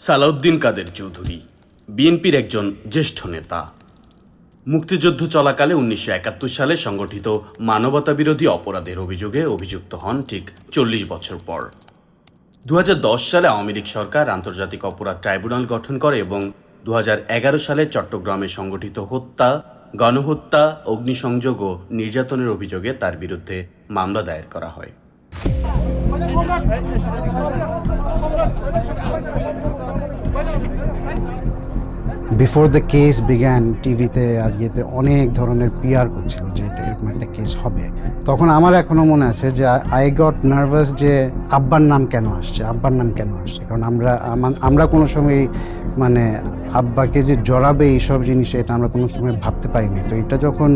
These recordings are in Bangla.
সালাউদ্দিন কাদের চৌধুরী বিএনপির একজন জ্যেষ্ঠ নেতা। মুক্তিযুদ্ধ চলাকালে ১৯৭১ সালে সংগঠিত মানবতাবিরোধী অপরাধের অভিযোগে অভিযুক্ত হন ঠিক ৪০ বছর পর। ২০১০ সালে আওয়ামী লীগ সরকার আন্তর্জাতিক অপরাধ ট্রাইব্যুনাল গঠন করে এবং ২০১১ সালে চট্টগ্রামে সংগঠিত হত্যা, গণহত্যা, অগ্নিসংযোগ ও নির্যাতনের অভিযোগে তার বিরুদ্ধে মামলা দায়ের করা হয়। বিফোর দ্য কেস বিগ্যান টিভিতে আর ইয়েতে অনেক ধরনের পিআর করছিল যে এটা এরকম একটা কেস হবে। তখন আমার এখনো মনে আছে যে আই গট নার্ভাস যে আব্বার নাম কেন আসছে, কারণ আমরা কোনো সময় মানে আব্বাকে যে জড়াবে এইসব জিনিস এটা আমরা কোনো সময় ভাবতে পারিনি। তো এটা যখন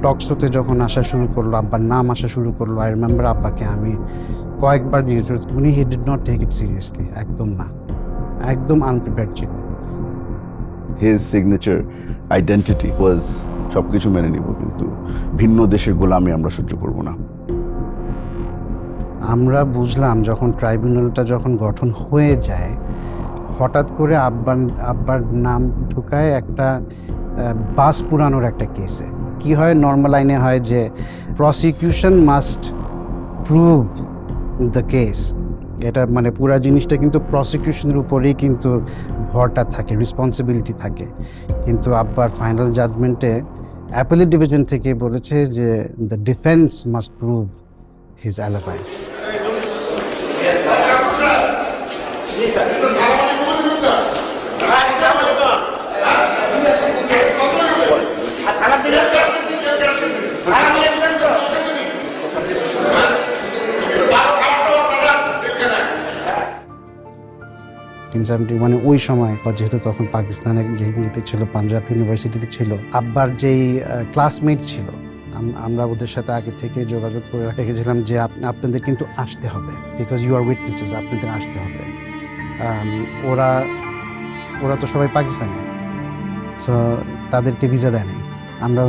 টকশোতে যখন আসা শুরু করলো, আব্বার নাম আসা শুরু করলো, আই রিমেম্বার আব্বাকে আমি কয়েকবার জিজ্ঞেস করছি, উনি he did not take it seriously, একদম না, একদম আনপ্রিপেয়ার্ড ছিল। His signature identity was সবকিছু মেনে নিব, কিন্তু ভিন্ন দেশের গোলামি আমরা সহ্য করব না। আমরা বুঝলাম ট্রাইব্যুনালটা যখন গঠন হয়ে যায়, হঠাৎ করে আব্বার নাম ঢুকায় একটা বাস পুরানোর একটা কেসে। কি হয়, নর্মাল আইনে হয় যে prosecution must prove the case. এটা মানে পুরা জিনিসটা কিন্তু প্রসিকিউশনের উপরেই কিন্তু ভরটা থাকে, রেসপন্সিবিলিটি থাকে। কিন্তু আব্বার ফাইনাল জাজমেন্টে অ্যাপেলেট ডিভিশন থেকে বলেছে যে the defence must prove his alibi. মানে ওই সময় যেহেতু তখন পাকিস্তানে গিয়েতে ছিল, পাঞ্জাব ইউনিভার্সিটিতে ছিল, আব্বার যেই ক্লাসমেট ছিল, আমরা ওদের সাথে আগে থেকে যোগাযোগ করে রেখেছিলাম যে আপনাদের কিন্তু আসতে হবে, বিকজ ইউ আর উইটনেসেস, আপনাদের আসতে হবে। ওরা তো সবাই পাকিস্তানি, সো তাদেরকে ভিসা দেয় নাই। আমরা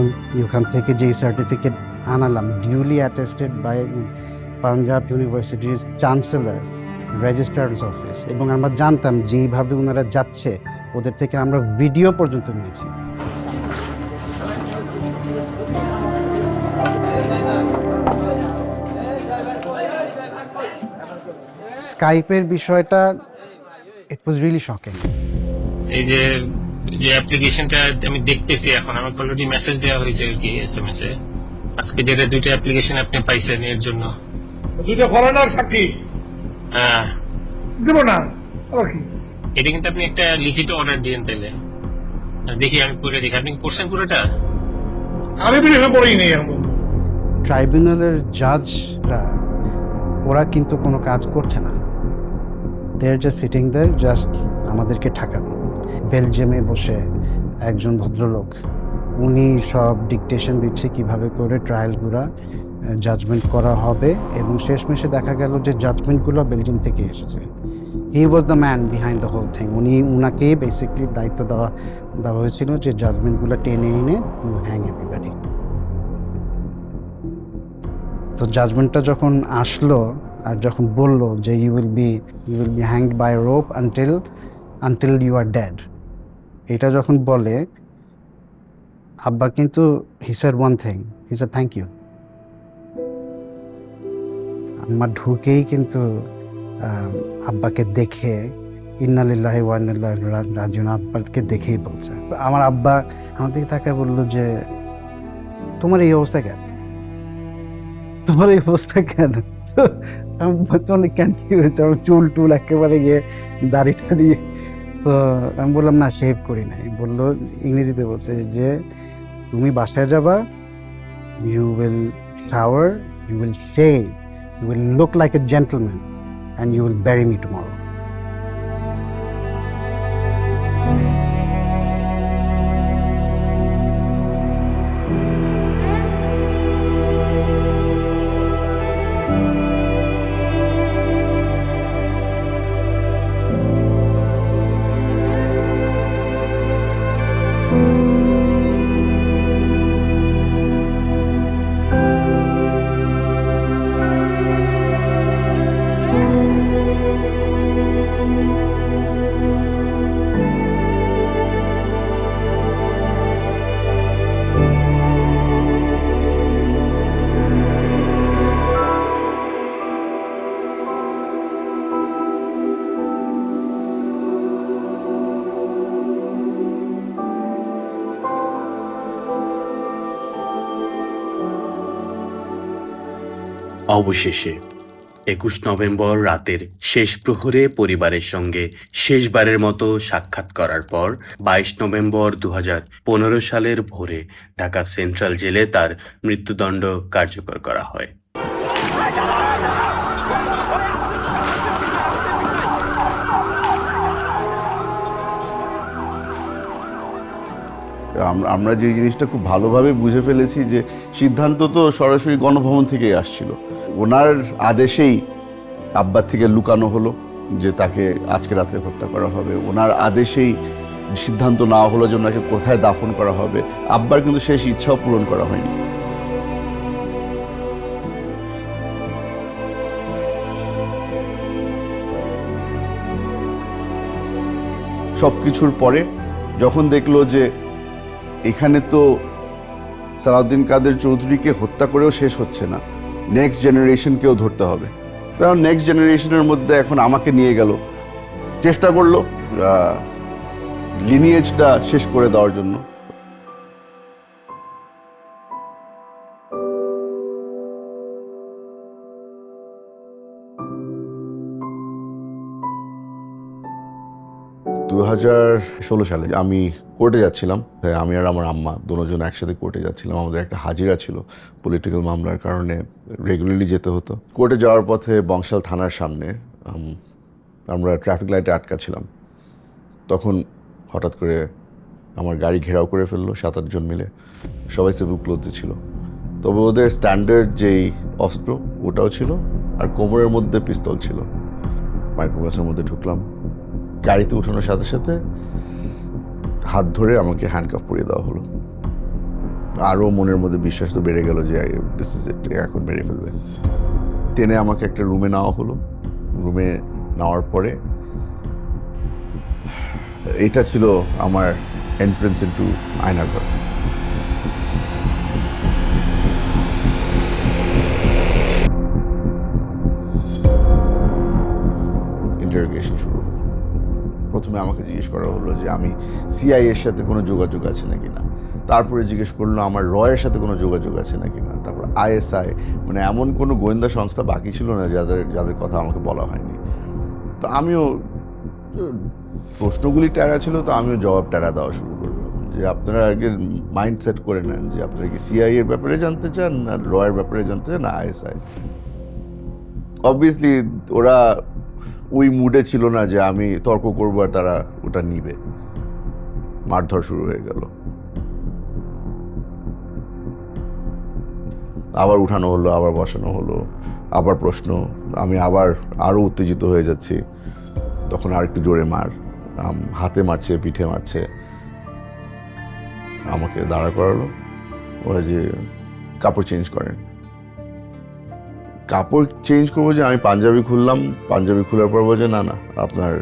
ওখান থেকে যেই সার্টিফিকেট আনালাম, ডিউলি অ্যাটেস্টেড বাই পাঞ্জাব ইউনিভার্সিটির চ্যান্সেলর, রেজিস্ট্রার্স অফিস, এবং আমরা জানতাম যেইভাবে ওনারা যাচ্ছে ওদের থেকে আমরা ভিডিও পর্যন্ত নিয়েছি। স্কাইপের বিষয়টা ইট ওয়াজ রিয়েলি শকিং। এই যে অ্যাপ্লিকেশনটা আমি দেখতেছি এখন, আমাকে অলরেডি মেসেজ দেওয়া হয়েছে আর কি, এসএমএস এ। আজকে যেটা দুইটা অ্যাপ্লিকেশন আপনি পাইছেন এর জন্য, দুটো ফরেনার সাক্ষী হ্যাঁ দেবো না, কি এটা কিন্তু আপনি একটা লিখিত অর্ডার দিয়েন তাইলে। দেখি আমি পড়ে দেখি, আপনি পড়ছেন পুরোটা? আমি বিদেশে পড়েই নেই এখন। ট্রাইব্যুনালের জাজরা ওরা কিন্তু কোনো কাজ করছে না, দে আর জাস্ট সিটিং দেয়ার, জাস্ট আমাদেরকে ঠাকানো। বেলজিয়ামে বসে একজন ভদ্রলোক, উনি সব ডিকটেশন দিচ্ছে কিভাবে করে ট্রায়ালগুলো জাজমেন্ট করা হবে, এবং শেষমেশে দেখা গেল যে জাজমেন্টগুলো বেলজিয়াম থেকে এসেছে। He was the man behind the whole thing. উনাকে বেসিকলি দায়িত্ব দেওয়া হয়েছিল যে জাজমেন্টগুলো টেনে এনে টু হ্যাং এভরিবডি। তো জাজমেন্টটা যখন আসলো আর যখন বললো যে you will be hanged by rope until you are dead, এটা যখন বলে, আব্বা কিন্তু he said one thing, he said thank you. আমার ঢুকেই কিন্তু আব্বাকে দেখে ইন্না লিল্লাহি ওয়া ইন্না ইলাইহি রাজিউন, আব্বাকে দেখেই বলছে। আমার আব্বা আমার দিকে তাকায় বললো যে তোমার এই অবস্থা কেন, আমি কেন, কি হয়েছে? আমার চুল একেবারে গিয়ে দাড়িটা দিয়ে, তো আমি বললাম না, শেভ করি নাই। বললো ইংরেজিতে, বলছে যে তুমি বাসায় যাবা, you will shower, you will shave, you will look like a gentleman and you will bury me tomorrow. অবশেষে ২১ নভেম্বর রাতের শেষ প্রহরে পরিবারের সঙ্গে শেষবারের মতো সাক্ষাৎ করার পর ২২ নভেম্বর ২০১৫ সালের ভোরে ঢাকা সেন্ট্রাল জেলে তার মৃত্যুদণ্ড কার্যকর করা হয়। আমরা যে জিনিসটা খুব ভালোভাবে বুঝে ফেলেছি যে সিদ্ধান্ত তো সরাসরি গণভবন থেকেই আসছিল। ওনার আদেশেই আব্বার থেকে লুকানো হলো যে তাকে আজকে রাত্রে হত্যা করা হবে। ওনার আদেশেই সিদ্ধান্ত নেওয়া হলো যে ওনাকে কোথায় দাফন করা হবে। আব্বার কিন্তু শেষ ইচ্ছাও পূরণ করা হয়নি। সবকিছুর পরে যখন দেখলো যে এখানে তো সালাউদ্দিন কাদের চৌধুরীকে হত্যা করেও শেষ হচ্ছে না, নেক্সট জেনারেশনকেও ধরতে হবে। কারণ নেক্সট জেনারেশনের মধ্যে এখন আমাকে নিয়ে গেল, চেষ্টা করলো লিনিয়েজটা শেষ করে দেওয়ার জন্য। দু 2016 সালে আমি কোর্টে যাচ্ছিলাম। আমি আর আমার আম্মা দুজন একসাথে কোর্টে যাচ্ছিলাম। আমাদের একটা হাজিরা ছিল পলিটিক্যাল মামলার কারণে, রেগুলারলি যেতে হতো। কোর্টে যাওয়ার পথে বংশাল থানার সামনে আমরা ট্রাফিক লাইটে আটকা ছিলাম। তখন হঠাৎ করে আমার গাড়ি ঘেরাও করে ফেললো 7-8 জন মিলে। সবাই সিভিল ক্লোথে ছিল, তবে ওদের স্ট্যান্ডার্ড যেই অস্ত্র ওটাও ছিল, আর কোমরের মধ্যে পিস্তল ছিল। মাইক্রোবাসের মধ্যে ঢুকলাম। গাড়িতে উঠানোর সাথে সাথে হাত ধরে আমাকে হ্যান্ডকাফ পরিয়ে দেওয়া হলো। আরও মনের মধ্যে বিশ্বাস তো বেড়ে গেল যে দিস ইজ ইট, এখন মেরে ফেলবে। টেনে আমাকে একটা রুমে নেওয়া হলো। রুমে নেওয়ার পরে এটা ছিল আমার এন্ট্রেন্স ইনটু আয়নাঘর। ইন্টারোগেশন শুরু। প্রথমে আমাকে জিজ্ঞেস করা হলো যে আমি সিআইএর সাথে কোনো যোগাযোগ আছে নাকি না। তারপরে জিজ্ঞেস করলো আমার রয়ের সাথে কোনো যোগাযোগ আছে নাকি না। তারপর আইএসআই, মানে এমন কোনো গোয়েন্দা সংস্থা বাকি ছিল না যাদের কথা আমাকে বলা হয়নি। তো আমিও, প্রশ্নগুলি ট্যারা ছিল, তো আমিও জবাব ট্যারা দেওয়া শুরু করলাম যে আপনারা আগে মাইন্ড সেট করে নেন যে আপনারা কি সিআই এর ব্যাপারে জানতে চান, না রয়ের ব্যাপারে জানতে চান, না আইএসআই। অবভিয়াসলি ওরা ওই মুডে ছিল না যে আমি তর্ক করবো আর তারা ওটা নিবে। মারধর শুরু হয়ে গেল। আবার উঠানো হলো, আবার বসানো হলো, আবার প্রশ্ন। আমি আবার আরো উত্তেজিত হয়ে যাচ্ছি। তখন আর একটু জোরে মার, হাতে মারছে, পিঠে মারছে। আমাকে দাঁড়া করালো। ওরা যে কাপড় চেঞ্জ করেন। কাপড় চেঞ্জ করবো যে আমি পাঞ্জাবি খুললাম। পাঞ্জাবি খোলার পর বলছে না না আপনার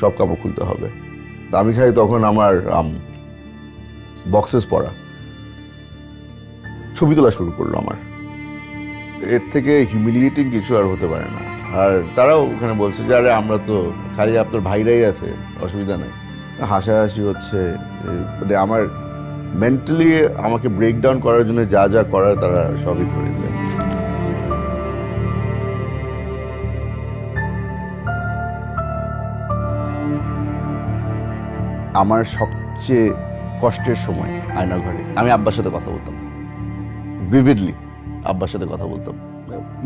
সব কাপড় খুলতে হবে। তা আমি খাই তখন আমার বক্সেস পরা। ছবি তোলা শুরু করলো আমার। এর থেকে হিউমিলিয়েটিং কিছু আর হতে পারে না। আর তারাও ওখানে বলছে যে আরে আমরা তো খালি আপনার ভাইরাই আছে, অসুবিধা নেই। হাসাহাসি হচ্ছে। মানে আমার মেন্টালি আমাকে ব্রেকডাউন করার জন্য যা যা করার তারা সবই করেছে। আমার সবচেয়ে কষ্টের সময় আয়নাঘরে আমি আব্বার সাথে কথা বলতাম, ভিভিডলি আব্বার সাথে কথা বলতাম,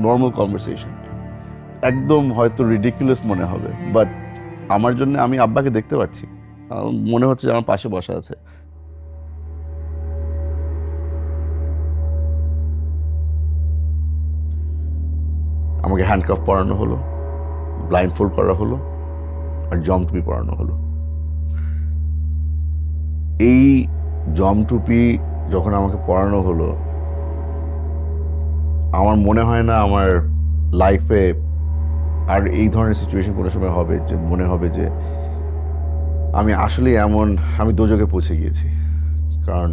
নর্মাল কনভারসেশন। একদম হয়তো রিডিকুলাস মনে হবে, বাট আমার জন্য আমি আব্বাকে দেখতে পাচ্ছি। মনে হচ্ছে যে আমার পাশে বসা আছে। আমাকে হ্যান্ডকাফ পরানো হলো, ব্লাইন্ড ফোল্ড করা হলো, আর জম টুপি পরানো হলো। এই জম টুপি যখন আমাকে পরানো হলো, আমার মনে হয় না আমার লাইফে আর এই ধরনের সিচুয়েশন কোনো সময় হবে যে মনে হবে যে আমি আসলে আমি দোজকে পৌঁছে গিয়েছি। কারণ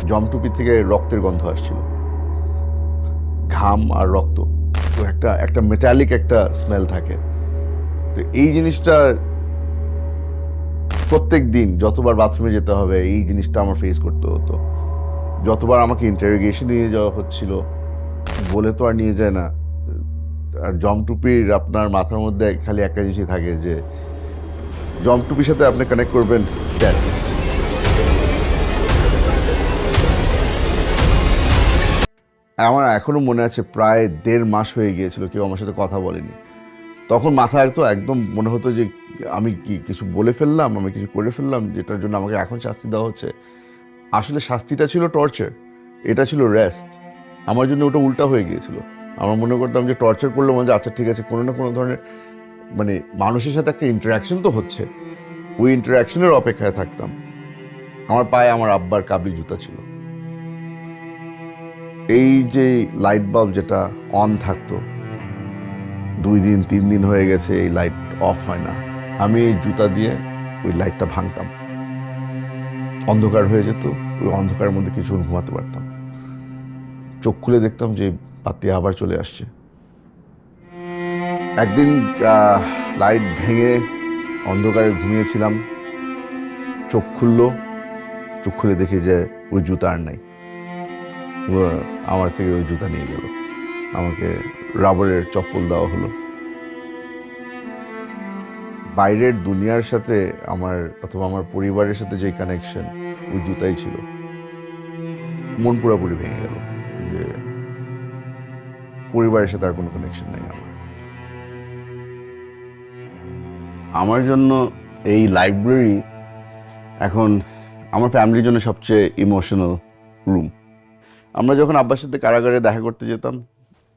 জম টুপি থেকে রক্তের গন্ধ আসছিল, ঘাম আর রক্ত, তো একটা মেটালিক একটা স্মেল থাকে। তো এই জিনিসটা প্রত্যেক দিন যতবার বাথরুমে যেতে হবে এই জিনিসটা আমার ফেস করতে হতো। যতবার আমাকে ইন্টারোগেশন নিয়ে যাওয়া হচ্ছিল বলে তো আর নিয়ে যায় না। আর জমটুপির আপনার মাথার মধ্যে খালি একটা জিনিসই থাকে যে জমটুপির সাথে আপনি কানেক্ট করবেন death। আমার এখনো মনে আছে প্রায় 1.5 মাস হয়ে গিয়েছিল কেউ আমার সাথে কথা বলেনি। তখন মাথায় তো একদম মনে হতো যে আমি কি কিছু বলে ফেললাম, আমি কিছু করে ফেললাম যেটার জন্য আমাকে এখন শাস্তি দেওয়া হচ্ছে। আসলে শাস্তিটা ছিল টর্চার, এটা ছিল রেস্ট। আমার জন্য ওটা উল্টা হয়ে গিয়েছিল। আমার মনে করতাম যে টর্চার করলে মনে হয় আচ্ছা ঠিক আছে, কোনো না কোনো ধরনের মানে মানুষের সাথে একটা ইন্টারাকশন তো হচ্ছে, ওই ইন্টারাকশনের অপেক্ষায় থাকতাম। আমার পায়ে আমার আব্বার কাবলি জুতা ছিল। এই যে লাইট বাল্ব যেটা অন থাকতো, 2 দিন 3 দিন হয়ে গেছে এই লাইট অফ হয় না, আমি এই জুতা দিয়ে ওই লাইটটা ভাঙতাম, অন্ধকার হয়ে যেত। ওই অন্ধকারের মধ্যে কিছু ঘুমাতে পারতাম। চোখ খুলে দেখতাম যে বাতি আবার চলে আসছে। একদিন লাইট ভেঙে অন্ধকারে ঘুমিয়েছিলাম, চোখ খুলে দেখি যে ওই জুতা আর নাই। ও আমার থেকে ওই জুতা নিয়ে গেল, আমাকে রাবারের চপ্পল দেওয়া হলো। বাইরের দুনিয়ার সাথে আমার অথবা আমার পরিবারের সাথে যে কানেকশন ওই জুতাই ছিল। মন পুরোপুরি ভেঙে গেল যে পরিবারের সাথে আর কোনো কানেকশন নাই আমার জন্য এই লাইব্রেরি এখন আমার ফ্যামিলির জন্য সবচেয়ে ইমোশনাল রুম। আমরা যখন আব্বার সাথে কারাগারে দেখা করতে যেতাম,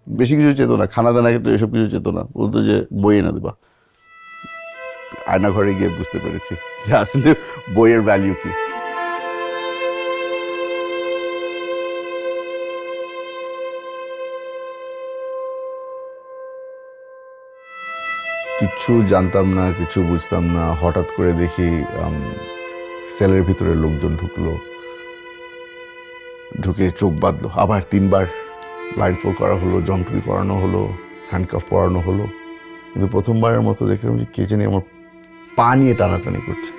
বেশি কিছু চেত না, খানা দানা খেতে এসব কিছু চেত না, বলতো যে বই এনে দেবা। আয়না ঘরে গিয়ে বুঝতে পেরেছি যে আসলে বইয়ের ভ্যালিউ কি। কিচ্ছু জানতাম না, কিছু বুঝতাম না। হঠাৎ করে দেখি সেলের ভিতরে লোকজন ঢুকে চোখ বাঁধলো, আবার 3 বার ব্লাইন্ডফোল্ড করা হলো, জমটুপি পরানো হলো, হ্যান্ডকাফ পরানো হলো। কিন্তু প্রথমবারের মতো দেখলাম যে কে জানি আমার পা নিয়ে টানাটানি করছে।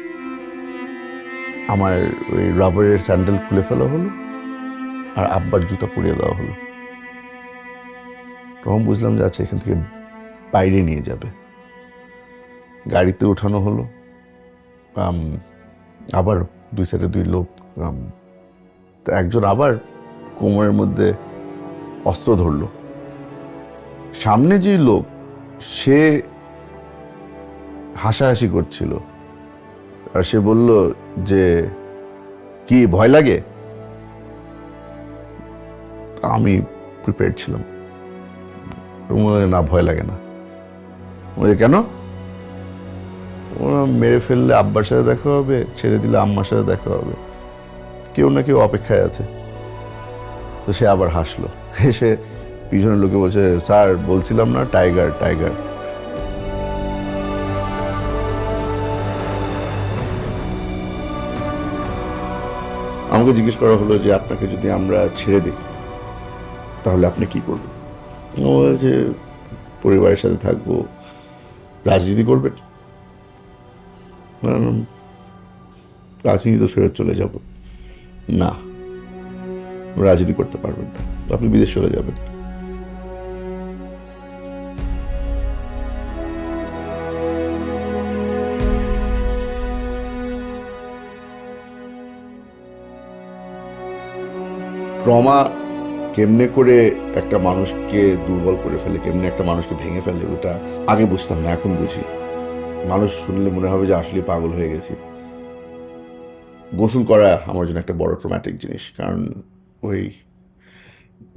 আমার ওই রাবারের স্যান্ডেল খুলে ফেলা হলো আর আব্বার জুতা পরিয়ে দেওয়া হলো। তখন বুঝলাম যে আচ্ছা এখান থেকে বাইরে নিয়ে যাবে। গাড়িতে ওঠানো হলো, আবার 2 সাইডে 2 লোক। তো একজন আবার কোমরের মধ্যে অস্ত্র ধরলো। সামনে যে লোক সে হাসাহাসি করছিল আর সে বলল যে কি ভয় লাগে? আমি প্রিপেয়ার্ড ছিলাম, না ভয় লাগে না। কেন? ওরা মেরে ফেললে আব্বার সাথে দেখা হবে, ছেড়ে দিলে আম্মার সাথে দেখা হবে, কেউ না কেউ অপেক্ষায় আছে। তো সে আবার হাসলো, হেসে পিছনের লোকে বলছে স্যার বলছিলাম না টাইগার টাইগার। আমাকে জিজ্ঞেস করা হলো যে আপনাকে যদি আমরা ছেড়ে দিই তাহলে আপনি কি করবেন? ও যে পরিবারের সাথে থাকবো। রাজনীতি করবেন? রাজনীতি তো ফেরত চলে যাব। না, রাজনীতি করতে পারবেন না, আপনি বিদেশ চলে যাবেন। ট্রমা কেমনে করে একটা মানুষকে দুর্বল করে ফেলে, কেমনে একটা মানুষকে ভেঙে ফেলে, ওটা আগে বুঝতাম না, এখন বুঝি। মানুষ শুনলে মনে হবে যে আসলে পাগল হয়ে গেছি। গোসল করা আমার জন্য একটা বড় ট্রমাটিক জিনিস, কারণ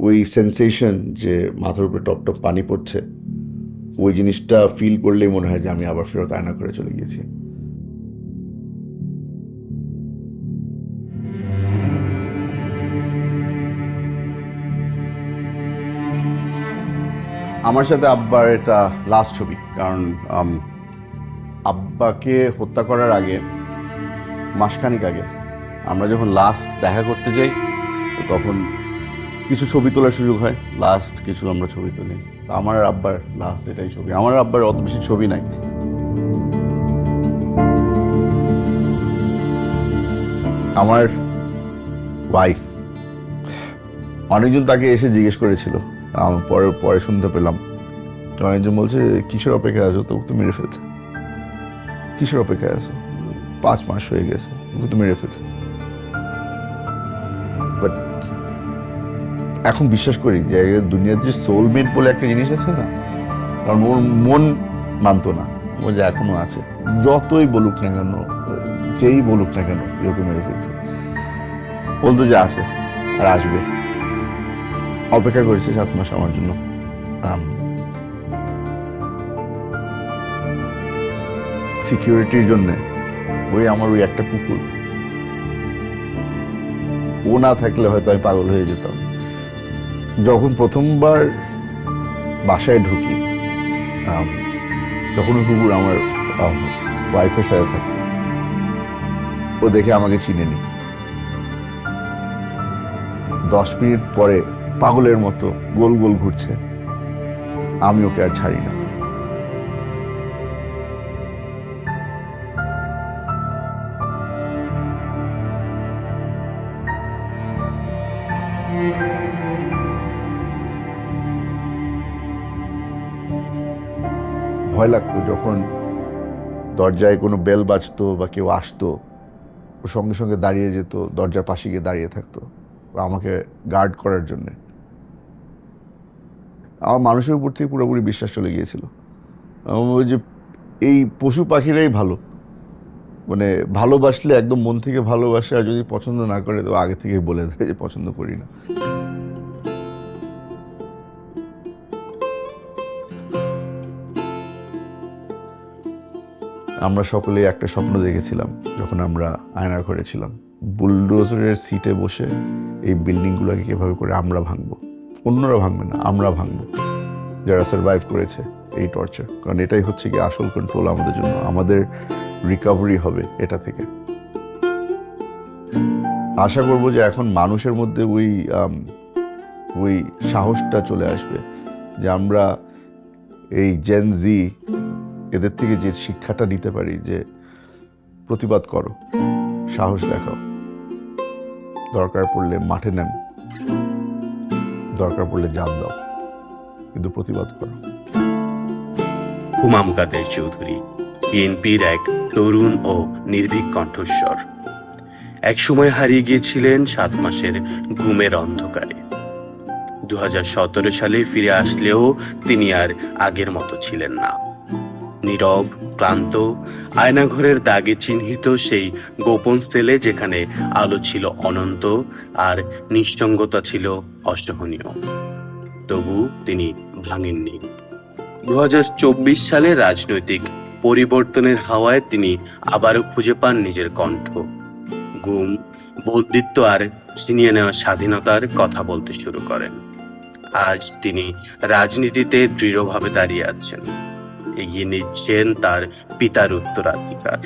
ওই সেন্সেশন যে মাথার উপরে টপ টপ পানি পড়ছে, ওই জিনিসটা ফিল করলেই মনে হয় যে আমি আবার ফেরত আয়না করে চলে গিয়েছি। আমার সাথে আব্বার এটা লাস্ট ছবি, কারণ আব্বাকে হত্যা করার আগে মাসখানিক আগে আমরা যখন লাস্ট দেখা করতে যাই তো তখন কিছু ছবি তোলার সুযোগ হয়। লাস্ট কিছু আমরা ছবি তুলি। আমার আর আব্বার লাস্ট এটাই ছবি। আমার আব্বার অত বেশি ছবি নাই। আমার ওয়াইফ, অনেকজন তাকে এসে জিজ্ঞেস করেছিল পরে পরে শুনতে পেলাম অনেকজন বলছে কিসের অপেক্ষায় আছো, তোকে তো মেরে ফেলছে। কিসের অপেক্ষায় আছো, 5 মাস হয়ে গেছে, তোকে তো মেরে ফেলছে। বাট এখন বিশ্বাস করি যে দুনিয়াতে যে সোলমেট বলে একটা জিনিস আছে না, কারণ ওর মন মানতো না, ও যে এখনো আছে, যতই বলুক না কেন, যেই বলুক না কেন ওকে মেরে ফেলছে, বলতো যে আছে আর আসবে। অপেক্ষা করেছে 7 মাস আমার জন্য। সিকিউরিটির জন্য ওই আমার ওই একটা কুকুর, ও না থাকলে হয়তো আমি পাগল হয়ে যেতাম। যখন প্রথমবার বাসায় ঢুকি, তখন ওই কুকুর আমার ওয়াইফের সাথে থাকতো, ও দেখে আমাকে চিনেনি। 10 মিনিট পরে পাগলের মতো গোল গোল ঘুরছে, আমি ওকে আর ছাড়ি না। ভয় লাগতো যখন দরজায় কোনো বেল বাজতো বা কেউ আসতো, ও সঙ্গে সঙ্গে দাঁড়িয়ে যেত, দরজার পাশে গিয়ে দাঁড়িয়ে থাকতো আমাকে গার্ড করার জন্য। আমার মানুষের উপর থেকে পুরোপুরি বিশ্বাস চলে গিয়েছিল। ওই যে এই পশু পাখিরাই ভালো, মানে ভালোবাসলে একদম মন থেকে ভালোবাসে, আর যদি পছন্দ না করে তো আগে থেকে বলে দেয় যে পছন্দ করি না। আমরা সকলে একটা স্বপ্ন দেখেছিলাম যখন আমরা আয়নার ঘরে ছিলাম, বুলডোজারের সিটে বসে এই বিল্ডিংগুলোকে কিভাবে করে আমরা ভাঙবো, অন্যরা ভাঙবে না, আমরা ভাঙবো, যারা সার্ভাইভ করেছে এই টর্চার। কারণ এটাই হচ্ছে কি আসল কন্ট্রোল আমাদের জন্য, আমাদের রিকভারি হবে এটা থেকে। আশা করবো যে এখন মানুষের মধ্যে ওই সাহসটা চলে আসবে যে আমরা এই জেন জি এদের থেকে যে শিক্ষাটা নিতে পারি যে প্রতিবাদ করো, সাহস দেখাও, দরকার পড়লে মাঠে নেন, দরকার পড়লে জান দাও, কিন্তু প্রতিবাদ করো। হুমাম কাদের চৌধুরী, বিএনপির এক তরুণ ও নির্ভীক কণ্ঠস্বর। একসময় হারিয়ে গিয়েছিলেন 7 মাসের ঘুমের অন্ধকারে। 2017 সালে ফিরে আসলেও তিনি আর আগের মতো ছিলেন না। নীরব, ক্লান্ত, আয়নাঘরের দাগে চিহ্নিত সেই গোপন সেলে যেখানে আলো ছিল অনন্ত আর নিঃসঙ্গতা ছিল অসহনীয়। তবু তিনি ভাঙেননি। 2024 সালে রাজনৈতিক পরিবর্তনের হাওয়ায় তিনি আবারও খুঁজে পান নিজের কণ্ঠ। গুম, বন্দিত্ব আর ছিনিয়ে নেওয়া স্বাধীনতার কথা বলতে শুরু করেন। আজ তিনি রাজনীতিতে দৃঢ়ভাবে দাঁড়িয়ে আছেন, এগিয়ে নিচ্ছেন তার পিতার উত্তরাধিকার।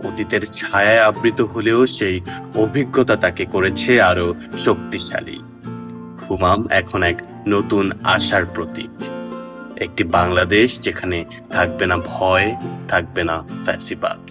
অতীতের ছায়ায় আবৃত হলেও সেই অভিজ্ঞতা তাকে করেছে আরো শক্তিশালী। হুমাম এখন এক নতুন আশার প্রতীক, একটি বাংলাদেশ যেখানে থাকবে না ভয়, থাকবে না ফ্যাসিবাদ।